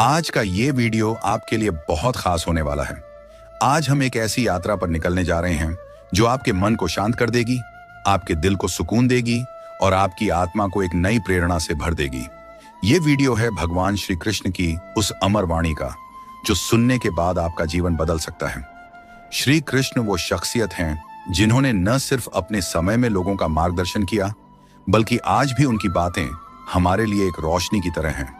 आज का ये वीडियो आपके लिए बहुत खास होने वाला है। आज हम एक ऐसी यात्रा पर निकलने जा रहे हैं जो आपके मन को शांत कर देगी, आपके दिल को सुकून देगी और आपकी आत्मा को एक नई प्रेरणा से भर देगी। ये वीडियो है भगवान श्री कृष्ण की उस अमर वाणी का जो सुनने के बाद आपका जीवन बदल सकता है। श्री कृष्ण वो शख्सियत हैं जिन्होंने न सिर्फ अपने समय में लोगों का मार्गदर्शन किया, बल्कि आज भी उनकी बातें हमारे लिए एक रोशनी की तरह हैं।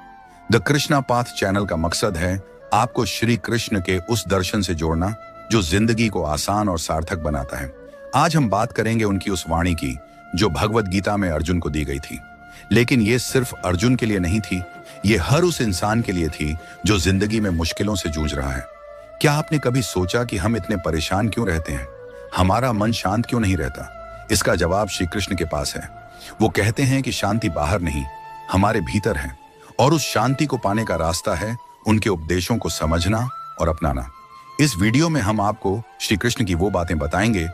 द कृष्णा पाथ चैनल का मकसद है आपको श्री कृष्ण के उस दर्शन से जोड़ना जो जिंदगी को आसान और सार्थक बनाता है। आज हम बात करेंगे उनकी उस वाणी की जो भगवत गीता में अर्जुन को दी गई थी। लेकिन ये सिर्फ अर्जुन के लिए नहीं थी, ये हर उस इंसान के लिए थी जो जिंदगी में मुश्किलों से जूझ रहा है। क्या आपने कभी सोचा कि हम इतने परेशान क्यों रहते हैं? हमारा मन शांत क्यों नहीं रहता? इसका जवाब श्री कृष्ण के पास है। वो कहते हैं कि शांति बाहर नहीं, हमारे भीतर है, और उस शांति को पाने का रास्ता है उनके उपदेशों को समझना और अपनाना। इस वीडियो में हम आपको श्री कृष्ण की वो बातें बताएंगे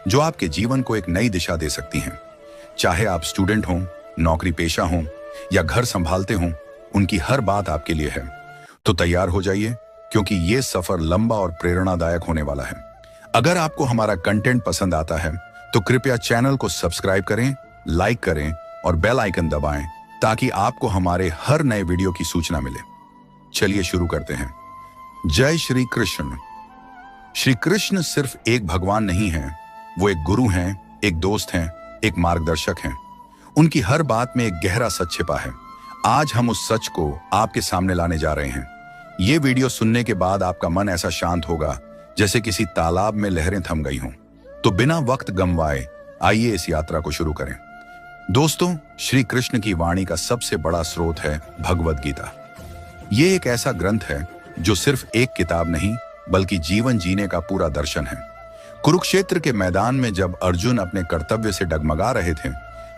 जो आपके जीवन को एक नई दिशा दे सकती हैं। चाहे आप स्टूडेंट हों, नौकरी पेशा हों या घर संभालते हों, उनकी हर बात आपके लिए है। तो तैयार हो जाइए, क्योंकि ये सफर लंबा और प्रेरणादायक होने वाला है। अगर आपको हमारा कंटेंट पसंद आता है तो कृपया चैनल को सब्सक्राइब करें, लाइक करें और बेल आइकन दबाएं ताकि आपको हमारे हर नए वीडियो की सूचना मिले। चलिए शुरू करते हैं। जय श्री कृष्ण। श्री कृष्ण सिर्फ एक भगवान नहीं है, वो एक गुरु हैं, एक दोस्त हैं, एक मार्गदर्शक हैं। उनकी हर बात में एक गहरा सच छिपा है। आज हम उस सच को आपके सामने लाने जा रहे हैं। ये वीडियो सुनने के बाद आपका मन ऐसा शांत होगा जैसे किसी तालाब में लहरें थम गई हों। तो बिना वक्त गंवाए आइए इस यात्रा को शुरू करें। दोस्तों, श्री कृष्ण की वाणी का सबसे बड़ा स्रोत है भगवत गीता। ये एक ऐसा ग्रंथ है जो सिर्फ एक किताब नहीं, बल्कि जीवन जीने का पूरा दर्शन है। कुरुक्षेत्र के मैदान में जब अर्जुन अपने कर्तव्य से डगमगा रहे थे,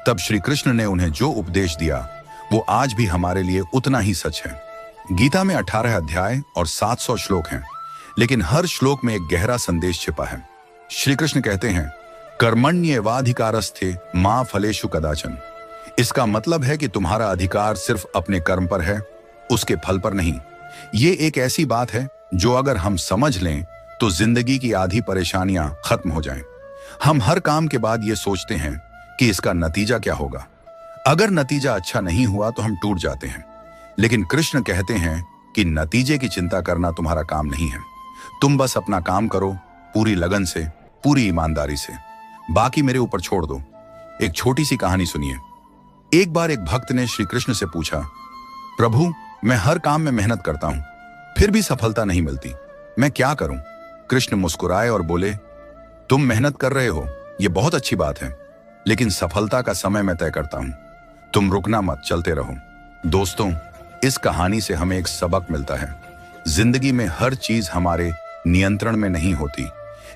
तब श्री कृष्ण ने उन्हें जो उपदेश दिया वो आज भी हमारे लिए उतना ही सच है। गीता में 18 अध्याय और 700 श्लोक हैं, लेकिन हर श्लोक में एक गहरा संदेश छिपा है। श्री कृष्ण कहते हैं, कर्मण्येवाधिकारस्थे मा फलेषु कदाचन। इसका मतलब है कि तुम्हारा अधिकार सिर्फ अपने कर्म पर है, उसके फल पर नहीं। ये एक ऐसी बात है जो अगर हम समझ लें तो जिंदगी की आधी परेशानियां खत्म हो जाएं। हम हर काम के बाद ये सोचते हैं कि इसका नतीजा क्या होगा। अगर नतीजा अच्छा नहीं हुआ तो हम टूट जाते हैं। लेकिन कृष्ण कहते हैं कि नतीजे की चिंता करना तुम्हारा काम नहीं है। तुम बस अपना काम करो, पूरी लगन से, पूरी ईमानदारी से। बाकी मेरे ऊपर छोड़ दो। एक छोटी सी कहानी सुनिए। एक बार एक भक्त ने श्री कृष्ण से पूछा, प्रभु, मैं हर काम में मेहनत करता हूं, फिर भी सफलता नहीं मिलती, मैं क्या करूं? कृष्ण मुस्कुराए और बोले, तुम मेहनत कर रहे हो, यह बहुत अच्छी बात है, लेकिन सफलता का समय मैं तय करता हूं। तुम रुकना मत, चलते रहो। दोस्तों, इस कहानी से हमें एक सबक मिलता है। जिंदगी में हर चीज हमारे नियंत्रण में नहीं होती,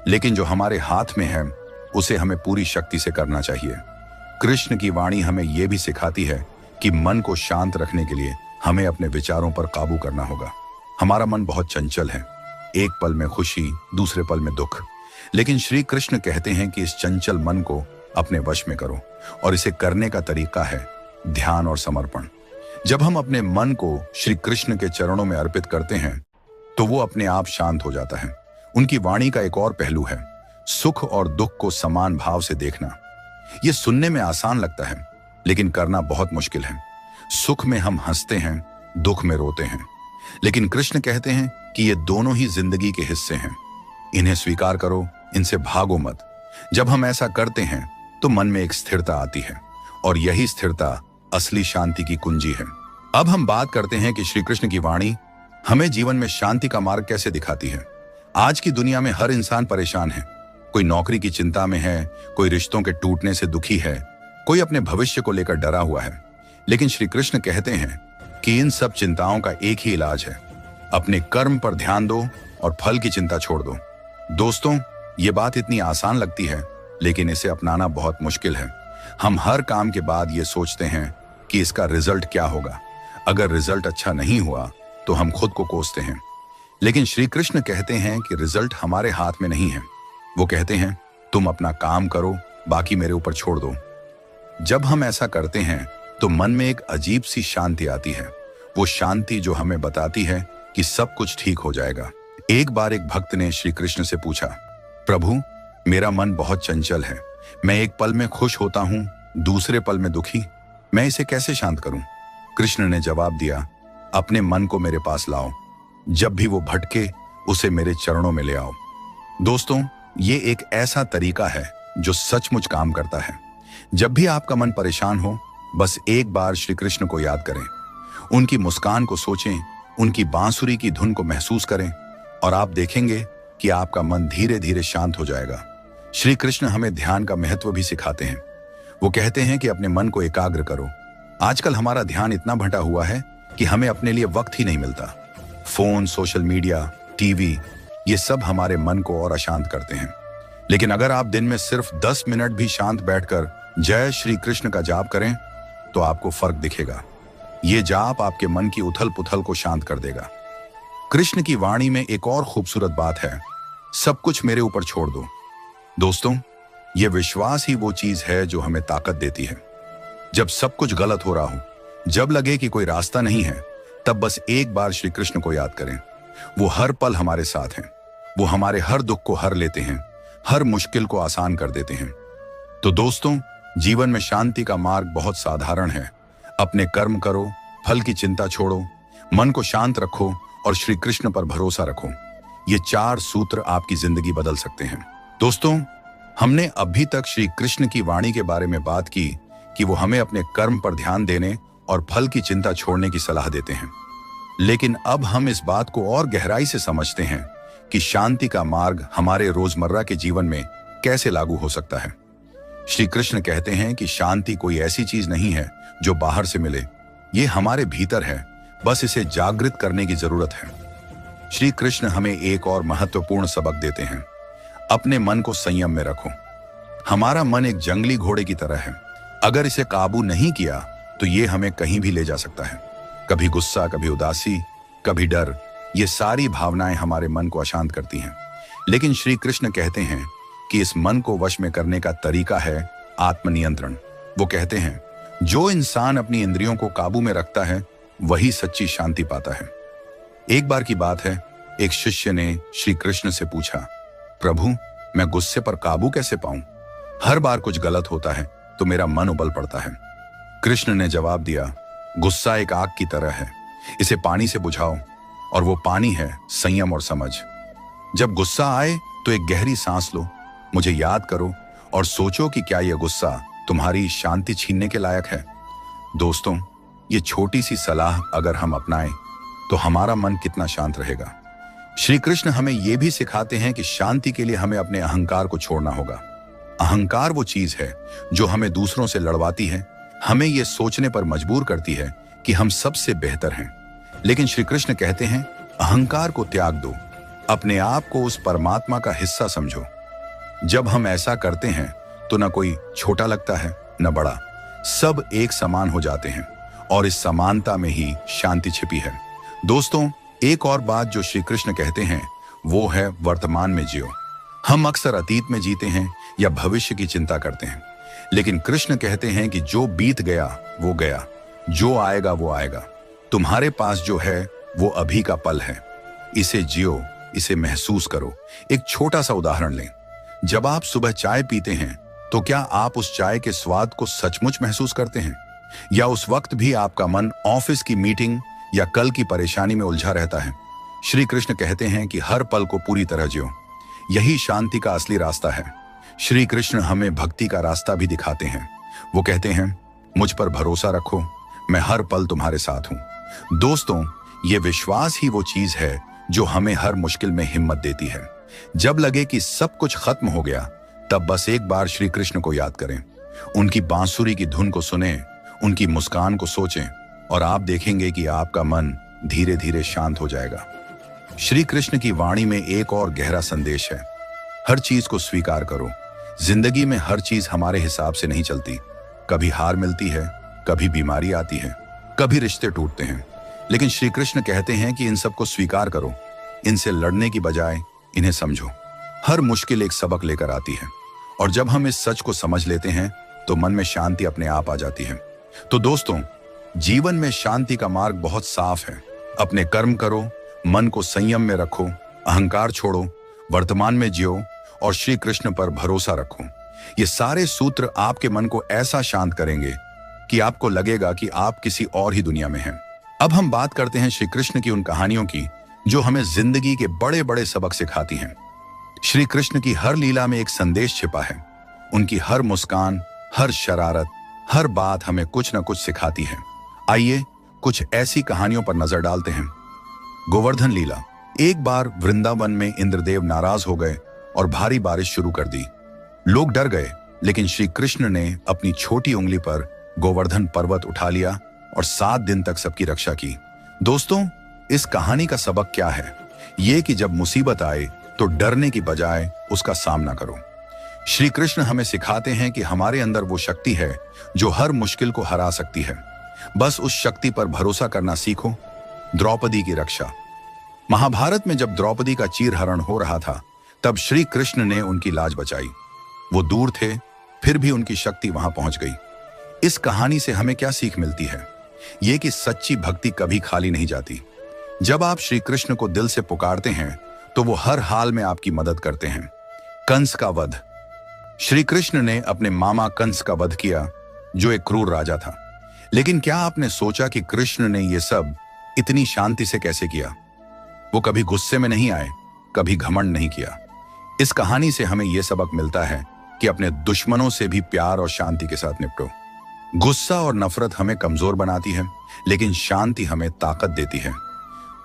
लेकिन जो हमारे हाथ में है उसे हमें पूरी शक्ति से करना चाहिए। कृष्ण की वाणी हमें यह भी सिखाती है कि मन को शांत रखने के लिए हमें अपने विचारों पर काबू करना होगा। हमारा मन बहुत चंचल है, एक पल में खुशी, दूसरे पल में दुख। लेकिन श्री कृष्ण कहते हैं कि इस चंचल मन को अपने वश में करो, और इसे करने का तरीका है ध्यान और समर्पण। जब हम अपने मन को श्री कृष्ण के चरणों में अर्पित करते हैं तो वो अपने आप शांत हो जाता है। उनकी वाणी का एक और पहलू है सुख और दुख को समान भाव से देखना। यह सुनने में आसान लगता है, लेकिन करना बहुत मुश्किल है। सुख में हम हंसते हैं, दुख में रोते हैं, लेकिन कृष्ण कहते हैं कि ये दोनों ही जिंदगी के हिस्से हैं। इन्हें स्वीकार करो, इनसे भागो मत। जब हम ऐसा करते हैं तो मन में एक स्थिरता आती है, और यही स्थिरता असली शांति की कुंजी है। अब हम बात करते हैं कि श्री कृष्ण की वाणी हमें जीवन में शांति का मार्ग कैसे दिखाती है। आज की दुनिया में हर इंसान परेशान है। कोई नौकरी की चिंता में है, कोई रिश्तों के टूटने से दुखी है, कोई अपने भविष्य को लेकर डरा हुआ है। लेकिन श्री कृष्ण कहते हैं कि इन सब चिंताओं का एक ही इलाज है, अपने कर्म पर ध्यान दो और फल की चिंता छोड़ दो। दोस्तों, ये बात इतनी आसान लगती है, लेकिन इसे अपनाना बहुत मुश्किल है। हम हर काम के बाद ये सोचते हैं कि इसका रिजल्ट क्या होगा। अगर रिजल्ट अच्छा नहीं हुआ तो हम खुद को कोसते हैं। लेकिन श्री कृष्ण कहते हैं कि रिजल्ट हमारे हाथ में नहीं है। वो कहते हैं, तुम अपना काम करो, बाकी मेरे ऊपर छोड़ दो। जब हम ऐसा करते हैं तो मन में एक अजीब सी शांति आती है। वो शांति जो हमें बताती है कि सब कुछ ठीक हो जाएगा। एक बार एक भक्त ने श्री कृष्ण से पूछा, प्रभु, मेरा मन बहुत चंचल है। मैं एक पल में खुश होता हूँ, दूसरे पल में दुखी। मैं इसे कैसे शांत करूं? कृष्ण ने जवाब दिया, अपने मन को मेरे पास लाओ। जब भी वो भटके, उसे मेरे चरणों में ले आओ। दोस्तों, ये एक ऐसा तरीका है जो सचमुच काम करता है। जब भी आपका मन परेशान हो, बस एक बार श्री कृष्ण को याद करें, उनकी मुस्कान को सोचें, उनकी बांसुरी की धुन को महसूस करें और आप देखेंगे कि आपका मन धीरे धीरे शांत हो जाएगा। श्री कृष्ण हमें ध्यान का महत्व भी सिखाते हैं। वो कहते हैं कि अपने मन को एकाग्र करो। आजकल हमारा ध्यान इतना भटा हुआ है कि हमें अपने लिए वक्त ही नहीं मिलता। फोन, सोशल मीडिया, टीवी, ये सब हमारे मन को और अशांत करते हैं। लेकिन अगर आप दिन में सिर्फ 10 मिनट भी शांत बैठकर जय श्री कृष्ण का जाप करें तो आपको फर्क दिखेगा। ये जाप आपके मन की उथल पुथल को शांत कर देगा। कृष्ण की वाणी में एक और खूबसूरत बात है, सब कुछ मेरे ऊपर छोड़ दो। दोस्तों, ये विश्वास ही वो चीज है जो हमें ताकत देती है। जब सब कुछ गलत हो रहा हो, जब लगे कि कोई रास्ता नहीं है, तब बस एक बार श्री कृष्ण को याद करें। वो हर पल हमारे साथ हैं। वो हमारे हर दुख को हर लेते हैं, हर मुश्किल को आसान कर देते हैं। तो दोस्तों, जीवन में शांति का मार्ग बहुत साधारण है। अपने कर्म करो, फल की चिंता छोड़ो, मन को शांत रखो और श्री कृष्ण पर भरोसा रखो। ये 4 सूत्र आपकी जिंदगी बदल सकते हैं। दोस्तों, हमने अभी तक श्री कृष्ण की वाणी के बारे में बात की कि वो हमें अपने कर्म पर ध्यान देने और फल की चिंता छोड़ने की सलाह देते हैं। लेकिन अब हम इस बात को और गहराई से समझते हैं कि शांति का मार्ग हमारे रोजमर्रा के जीवन में कैसे लागू हो सकता है। श्री कृष्ण कहते हैं कि शांति कोई ऐसी चीज नहीं है जो बाहर से मिले, ये हमारे भीतर है, बस इसे जागृत करने की जरूरत है। श्री कृष्ण हमें एक और महत्वपूर्ण सबक देते हैं, अपने मन को संयम में रखो। हमारा मन एक जंगली घोड़े की तरह है। अगर इसे काबू नहीं किया तो ये हमें कहीं भी ले जा सकता है। कभी गुस्सा, कभी उदासी, कभी डर, ये सारी भावनाएं हमारे मन को अशांत करती हैं। लेकिन श्री कृष्ण कहते हैं कि इस मन को वश में करने का तरीका है आत्मनियंत्रण। वो कहते हैं, जो इंसान अपनी इंद्रियों को काबू में रखता है वही सच्ची शांति पाता है। एक बार की बात है, एक शिष्य ने श्री कृष्ण से पूछा, प्रभु, मैं गुस्से पर काबू कैसे पाऊं? हर बार कुछ गलत होता है तो मेरा मन उबल पड़ता है। कृष्ण ने जवाब दिया, गुस्सा एक आग की तरह है, इसे पानी से बुझाओ, और वो पानी है संयम और समझ। जब गुस्सा आए तो एक गहरी सांस लो, मुझे याद करो और सोचो कि क्या यह गुस्सा तुम्हारी शांति छीनने के लायक है। दोस्तों, ये छोटी सी सलाह अगर हम अपनाएं तो हमारा मन कितना शांत रहेगा। श्री कृष्ण हमें यह भी सिखाते हैं कि शांति के लिए हमें अपने अहंकार को छोड़ना होगा। अहंकार वो चीज है जो हमें दूसरों से लड़वाती है, हमें यह सोचने पर मजबूर करती है कि हम सबसे बेहतर हैं। लेकिन श्री कृष्ण कहते हैं, अहंकार को त्याग दो, अपने आप को उस परमात्मा का हिस्सा समझो। जब हम ऐसा करते हैं तो न कोई छोटा लगता है न बड़ा, सब एक समान हो जाते हैं और इस समानता में ही शांति छिपी है। दोस्तों, एक और बात जो श्री कृष्ण कहते हैं वो है वर्तमान में जियो। हम अक्सर अतीत में जीते हैं या भविष्य की चिंता करते हैं, लेकिन कृष्ण कहते हैं कि जो बीत गया वो गया, जो आएगा वो आएगा। तुम्हारे पास जो है वो अभी का पल है, इसे जियो, इसे महसूस करो। एक छोटा सा उदाहरण लें, जब आप सुबह चाय पीते हैं तो क्या आप उस चाय के स्वाद को सचमुच महसूस करते हैं, या उस वक्त भी आपका मन ऑफिस की मीटिंग या कल की परेशानी में उलझा रहता है? श्री कृष्ण कहते हैं कि हर पल को पूरी तरह जियो, यही शांति का असली रास्ता है। श्री कृष्ण हमें भक्ति का रास्ता भी दिखाते हैं। वो कहते हैं, मुझ पर भरोसा रखो, मैं हर पल तुम्हारे साथ हूं। दोस्तों, ये विश्वास ही वो चीज है जो हमें हर मुश्किल में हिम्मत देती है। जब लगे कि सब कुछ खत्म हो गया, तब बस एक बार श्री कृष्ण को याद करें, उनकी बांसुरी की धुन को सुनें, उनकी मुस्कान को सोचें और आप देखेंगे कि आपका मन धीरे धीरे शांत हो जाएगा। श्री कृष्ण की वाणी में एक और गहरा संदेश है, हर चीज को स्वीकार करो। जिंदगी में हर चीज हमारे हिसाब से नहीं चलती, कभी हार मिलती है, कभी बीमारी आती है, कभी रिश्ते टूटते हैं, लेकिन श्री कृष्ण कहते हैं कि इन सबको स्वीकार करो, इनसे लड़ने की बजाय इन्हें समझो। हर मुश्किल एक सबक लेकर आती है और जब हम इस सच को समझ लेते हैं तो मन में शांति अपने आप आ जाती है। तो दोस्तों, जीवन में शांति का मार्ग बहुत साफ है। अपने कर्म करो, मन को संयम में रखो, अहंकार छोड़ो, वर्तमान में जियो और श्री कृष्ण पर भरोसा रखो। ये सारे सूत्र आपके मन को ऐसा शांत करेंगे कि आपको लगेगा कि आप किसी और ही दुनिया में हैं। अब हम बात करते हैं श्री कृष्ण की उन कहानियों की जो हमें जिंदगी के बड़े बड़े सबक सिखाती हैं। श्री कृष्ण की हर लीला में एक संदेश छिपा है। उनकी हर मुस्कान, हर शरारत, हर बात हमें कुछ न कुछ सिखाती है। आइए कुछ ऐसी कहानियों पर नजर डालते हैं। गोवर्धन लीला। एक बार वृंदावन में इंद्रदेव नाराज हो गए और भारी बारिश शुरू कर दी। लोग डर गए, लेकिन श्री कृष्ण ने अपनी छोटी उंगली पर गोवर्धन पर्वत उठा लिया और 7 दिन तक सबकी रक्षा की। दोस्तों, इस कहानी का सबक क्या है? ये कि जब मुसीबत आए तो डरने की बजाय उसका सामना करो। श्री कृष्ण हमें सिखाते हैं कि हमारे अंदर वो शक्ति है जो हर मुश्किल को हरा सकती है। बस उस शक्ति पर भरोसा करना सीखो। द्रौपदी की रक्षा। महाभारत में जब द्रौपदी का चीरहरण हो रहा था, तब श्री कृष्ण ने उनकी लाज बचाई। वो दूर थे, फिर भी उनकी शक्ति वहां पहुंच गई। इस कहानी से हमें क्या सीख मिलती है? ये कि सच्ची भक्ति कभी खाली नहीं जाती। जब आप श्री कृष्ण को दिल से पुकारते हैं तो वो हर हाल में आपकी मदद करते हैं। कंस का वध। श्री कृष्ण ने अपने मामा कंस का वध किया, जो एक क्रूर राजा था। लेकिन क्या आपने सोचा कि कृष्ण ने यह सब इतनी शांति से कैसे किया? वो कभी गुस्से में नहीं आए, कभी घमंड नहीं किया। इस कहानी से हमें यह सबक मिलता है कि अपने दुश्मनों से भी प्यार और शांति के साथ निपटो। गुस्सा और नफरत हमें कमजोर बनाती है, लेकिन शांति हमें ताकत देती है।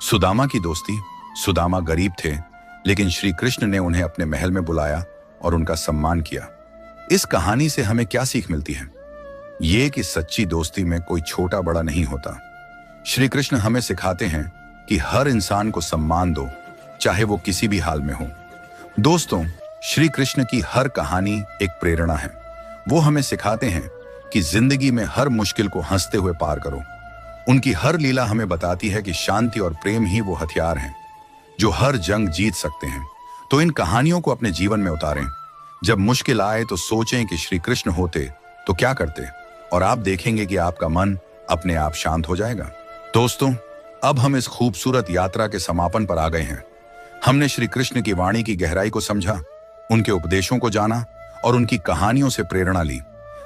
सुदामा की दोस्ती। सुदामा गरीब थे, लेकिन श्री कृष्ण ने उन्हें अपने महल में बुलाया और उनका सम्मान किया। इस कहानी से हमें क्या सीख मिलती है? ये कि सच्ची दोस्ती में कोई छोटा बड़ा नहीं होता। श्री कृष्ण हमें सिखाते हैं कि हर इंसान को सम्मान दो, चाहे वो किसी भी हाल में हो। दोस्तों, श्री कृष्ण की हर कहानी एक प्रेरणा है। वो हमें सिखाते हैं कि जिंदगी में हर मुश्किल को हंसते हुए पार करो। उनकी हर लीला हमें बताती है कि शांति और प्रेम ही वो हथियार हैं जो हर जंग जीत सकते हैं। तो इन कहानियों को अपने जीवन में उतारें। जब मुश्किल आए तो सोचें कि श्री कृष्ण होते तो क्या करते, और आप देखेंगे कि आपका मन अपने आप शांत हो जाएगा। दोस्तों, अब हम इस खूबसूरत यात्रा के समापन पर आ गए हैं। हमने श्री कृष्ण की वाणी की गहराई को समझा, उनके उपदेशों को जाना और उनकी कहानियों से प्रेरणा ली।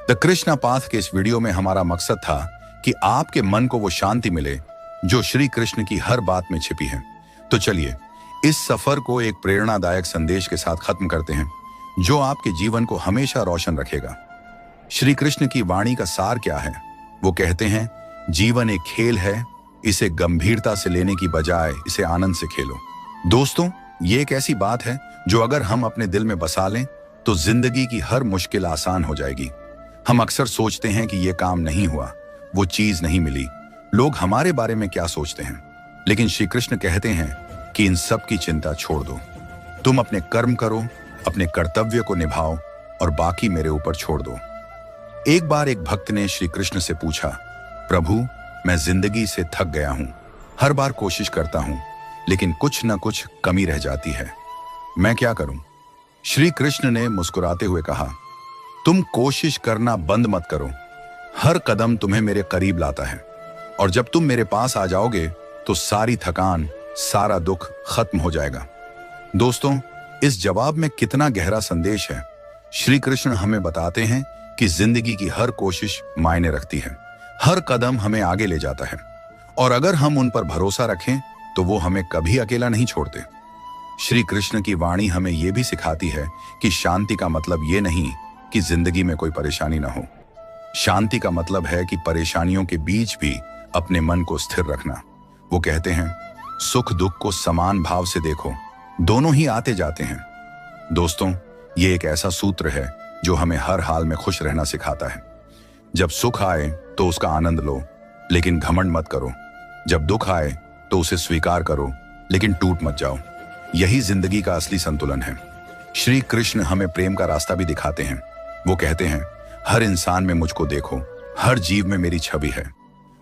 द कृष्णा पाथ के इस वीडियो में हमारा मकसद था कि आपके मन को वो शांति मिले जो श्री कृष्ण की हर बात में छिपी है। तो चलिए इस सफर को एक प्रेरणादायक संदेश के साथ खत्म करते हैं, जो आपके जीवन को हमेशा रोशन रखेगा। श्री कृष्ण की वाणी का सार क्या है? वो कहते हैं, जीवन एक खेल है, इसे गंभीरता से लेने की बजाय इसे आनंद से खेलो। दोस्तों, ये एक ऐसी बात है जो अगर हम अपने दिल में बसा लें तो जिंदगी की हर मुश्किल आसान हो जाएगी। हम अक्सर सोचते हैं कि ये काम नहीं हुआ, वो चीज नहीं मिली, लोग हमारे बारे में क्या सोचते हैं। लेकिन श्री कृष्ण कहते हैं कि इन सब की चिंता छोड़ दो। तुम अपने कर्म करो, अपने कर्तव्य को निभाओ और बाकी मेरे ऊपर छोड़ दो। एक बार एक भक्त ने श्री कृष्ण से पूछा, प्रभु, मैं जिंदगी से थक गया हूं। हर बार कोशिश करता हूं, लेकिन कुछ न कुछ कमी रह जाती है। मैं क्या करूं? श्री कृष्ण ने मुस्कुराते हुए कहा, तुम कोशिश करना बंद मत करो। हर कदम तुम्हें मेरे करीब लाता है, और जब तुम मेरे पास आ जाओगे तो सारी थकान, सारा दुख खत्म हो जाएगा। दोस्तों, इस जवाब में कितना गहरा संदेश है। श्री कृष्ण हमें बताते हैं कि जिंदगी की हर कोशिश मायने रखती है, हर कदम हमें आगे ले जाता है, और अगर हम उन पर भरोसा रखें तो वो हमें कभी अकेला नहीं छोड़ते। श्री कृष्ण की वाणी हमें यह भी सिखाती है कि शांति का मतलब ये नहीं कि जिंदगी में कोई परेशानी ना हो। शांति का मतलब है कि परेशानियों के बीच भी अपने मन को स्थिर रखना। वो कहते हैं, सुख दुख को समान भाव से देखो, दोनों ही आते जाते हैं। दोस्तों, ये एक ऐसा सूत्र है जो हमें हर हाल में खुश रहना सिखाता है। जब सुख आए तो उसका आनंद लो, लेकिन घमंड मत करो। जब दुख आए तो उसे स्वीकार करो, लेकिन टूट मत जाओ। यही जिंदगी का असली संतुलन है। श्री कृष्ण हमें प्रेम का रास्ता भी दिखाते हैं। वो कहते हैं, हर इंसान में मुझको देखो, हर जीव में मेरी छवि है।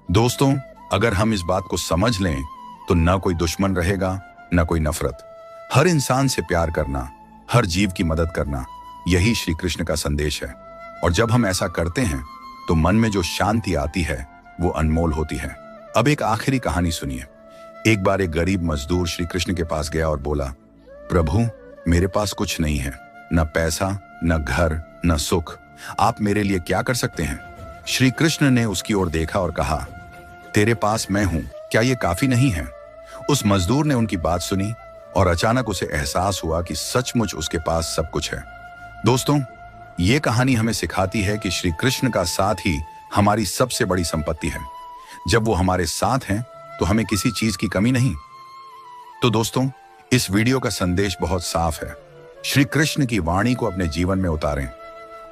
दोस्तों, अगर हम इस बात को समझ लें तो न कोई दुश्मन रहेगा, न कोई नफरत। हर इंसान से प्यार करना, हर जीव की मदद करना, यही श्री कृष्ण का संदेश है। और जब हम ऐसा करते हैं तो मन में जो शांति आती है वो अनमोल होती है। अब एक आखिरी कहानी सुनिए। एक बार एक गरीब मजदूर श्री कृष्ण के पास गया और बोला, प्रभु, मेरे पास कुछ नहीं है, न पैसा, न घर, न सुख। आप मेरे लिए क्या कर सकते हैं? श्री कृष्ण ने उसकी ओर देखा और कहा, तेरे पास मैं हूं, क्या ये काफी नहीं है? उस मजदूर ने उनकी बात सुनी और अचानक उसे एहसास हुआ कि सचमुच उसके पास सब कुछ है। दोस्तों, ये कहानी हमें सिखाती है कि श्री कृष्ण का साथ ही हमारी सबसे बड़ी संपत्ति है। जब वो हमारे साथ हैं तो हमें किसी चीज की कमी नहीं। तो दोस्तों, इस वीडियो का संदेश बहुत साफ है। श्री कृष्ण की वाणी को अपने जीवन में उतारें।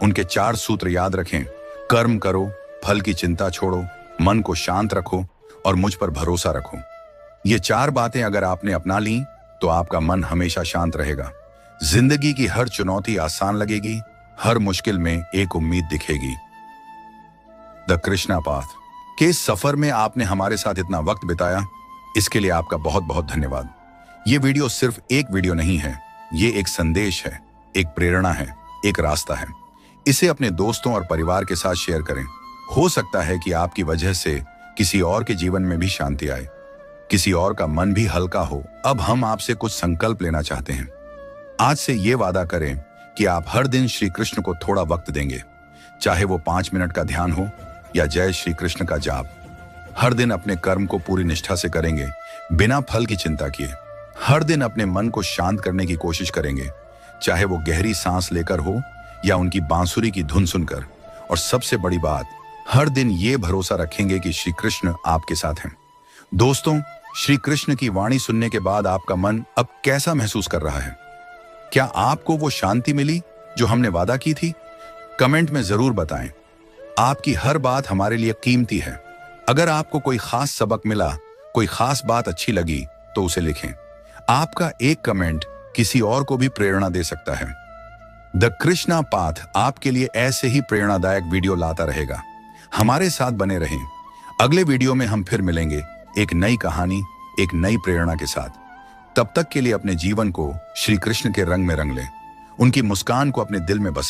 उनके 4 सूत्र याद रखें। कर्म करो, फल की चिंता छोड़ो, मन को शांत रखो और मुझ पर भरोसा रखो। ये 4 बातें अगर आपने अपना ली तो आपका मन हमेशा शांत रहेगा। जिंदगी की हर चुनौती आसान लगेगी, हर मुश्किल में एक उम्मीद दिखेगी। द कृष्णा पाथ के इस सफर में आपने हमारे साथ इतना वक्त बिताया, इसके लिए आपका बहुत बहुत धन्यवाद। ये वीडियो सिर्फ एक वीडियो नहीं है, ये एक संदेश है, एक प्रेरणा है, एक रास्ता है। इसे अपने दोस्तों और परिवार के साथ शेयर करें। हो सकता है कि आपकी वजह से किसी और के जीवन में भी शांति आए, किसी और का मन भी हल्का हो। अब हम आपसे कुछ संकल्प लेना चाहते हैं। आज से ये वादा करें कि आप हर दिन श्री कृष्ण को थोड़ा वक्त देंगे, चाहे वो 5 मिनट का ध्यान हो या जय श्री कृष्ण का जाप। हर दिन अपने कर्म को पूरी निष्ठा से करेंगे, बिना फल की चिंता किए। हर दिन अपने मन को शांत करने की कोशिश करेंगे, चाहे वो गहरी सांस लेकर हो या उनकी बांसुरी की धुन सुनकर। और सबसे बड़ी बात, हर दिन ये भरोसा रखेंगे कि श्री कृष्ण आपके साथ हैं। दोस्तों, श्री कृष्ण की वाणी सुनने के बाद आपका मन अब कैसा महसूस कर रहा है? क्या आपको वो शांति मिली जो हमने वादा की थी? कमेंट में जरूर बताएं। आपकी हर बात हमारे लिए कीमती है। अगर आपको कोई खास सबक मिला, कोई खास बात अच्छी लगी तो उसे लिखें। आपका एक कमेंट किसी और को भी प्रेरणा दे सकता है। द कृष्णा पाथ आपके लिए ऐसे ही प्रेरणादायक वीडियो लाता रहेगा। हमारे साथ बने रहें। अगले वीडियो में हम फिर मिलेंगे, एक नई कहानी, एक नई प्रेरणा के साथ। तब तक के लिए अपने जीवन को श्री कृष्ण के रंग में रंग लें। उनकी मुस्कान को अपने दिल में बसा